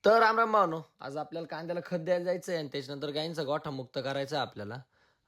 तर रामराम भावनो, आज आपल्याला कांद्याला खत द्यायला जायचंय आणि त्याच्यानंतर गायींचा गोठा मुक्त करायचा आहे आपल्याला.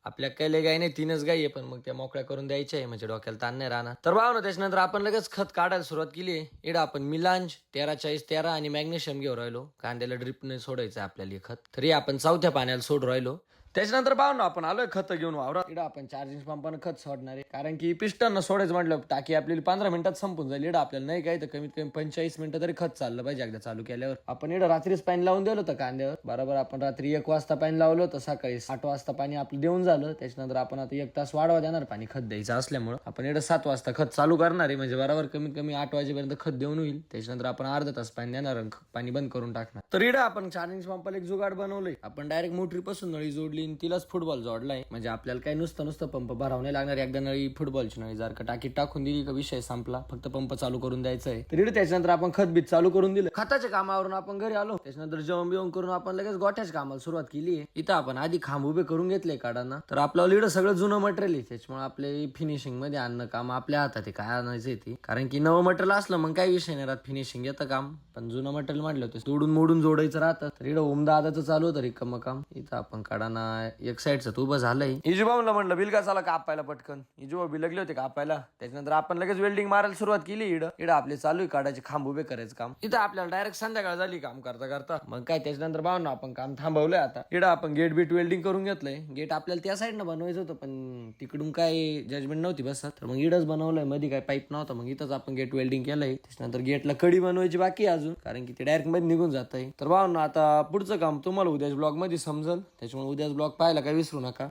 आपल्या काही गाई नाही, तीनच गायी आहे, पण मग त्या मोकळ्या करून द्यायच्या आहे, म्हणजे डोक्याला ताण नाही राहणार. तर भावनो, त्याच्यानंतर आपण लगेच खत काढायला सुरुवात केली आहे. इकडं आपण मिलांज 13-40-13 आणि मॅग्नेशियम घेऊन राहिलो. कांद्याला ड्रिपने सोडायचं आहे आपल्याला हे खत. तरी आपण चौथ्या पाण्याला सोडून राहिलो. त्याच्यानंतर पाहू ना, आपण आलोय खत घेऊन वावरात. इकडं आपण चार्जिंग पंपानं खत सोडणार आहे, कारण की पिस्टन सोडायचं म्हटलं टाकी आपल्याला 15 मिनिटात संपून जाईल. इकडं आपल्याला नाही काय तर कमीत कमी 45 मिनिटं तरी खत चाललं पाहिजे एकदा चालू केल्यावर. आपण इकडं रात्रीच पाणी लावून दिलं होतं कांद्यावर. बरोबर आपण रात्री 1 वाजता पाणी लावलं होतं, सकाळी 8 वाजता पाणी आपलं देऊन झालं. त्याच्यानंतर आपण आता 1 तास वाढवा देणार पाणी खत द्यायचं असल्यामुळे आपण इकडं 7 वाजता खत चालू करणार आहे, म्हणजे बरोबर कमीत कमी 8 वाजेपर्यंत खत देऊन होईल. त्याच्यानंतर आपण अर्धा तास पाणी देणार आणि पाणी बंद करून टाकणार. तर इकडं आपण चार्जिंग पंपाला एक जुगाड बनवलंय. आपण डायरेक्ट मोटरीपासून नळी जोडली आणि तिलाच फुटबॉल जोडलाय, म्हणजे आपल्याला काही नुसतं पंप भराव नाही लागणार. एकदा नळी फुटबॉलची नळी जर का टाकीत टाकून दिली का विषय संपला, फक्त पंप चालू करून द्यायचा आहे. तर त्याच्यानंतर आपण खत बीत चालू करून दिलं. खताच्या कामावरून आपण घरी आलो. त्याच्यानंतर जेवण बिवण करून आपण लगेच गोठ्याच्या कामाला सुरुवात केली आहे. इथं आपण आधी खांब उभे करून घेतले काढांना. तर आपल्याला इकडं सगळं जुनं मटेरियल आहे, त्याच्यामुळे आपले फिनिशिंग मध्ये आणणं काम आपल्या हातात आहे, काय आणायचं ते. कारण की नवं मटेरियल असलं मग काही विषय नाही राहत, फिनिशिंग येतं काम. पण जुनं मटेरियल म्हटलं होतं तोडून मोडून जोडायचं राहतं. तर इकडं दादाचं चालू होतं रिकामं काम. इथं आपण काढांना एक साईडचं उभं झालंय. इजूभाऊला म्हणलं बिल का चला कापायला पटकन. इजूभाऊ बिलगले होते कापायला. त्याच्यानंतर आपण लगेच वेल्डिंग मारायला सुरुवात केली. इकडं आपले चालू आहे काढायचे खांब उभे करायचं काम. इथं आपल्याला डायरेक्ट संध्याकाळ झाली काम करता करता. मग काय त्याच्यानंतर ना आपण काम थांबवलंय आता. इकडं आपण गेट बीट वेल्डिंग करून घेतलंय. गेट आपल्याला त्या साईडनं बनवायचं होतं, पण तिकडून काय जजमेंट नव्हती बसत, तर मग इडच बनवलंय. मध्ये काय पाईप नव्हता, मग इथंच आपण गेट वेल्डिंग केलंय. त्याच्यानंतर गेटला कडी बनवायची बाकी अजून, कारण की ते डायरेक्ट मध्ये निघून जात आहे. तर ना आता पुढचं काम तुम्हाला उद्याच ब्लॉग मध्ये समजल, त्याच्यामुळे उद्याच ब्लॉग पाहायला काय विसरू नका.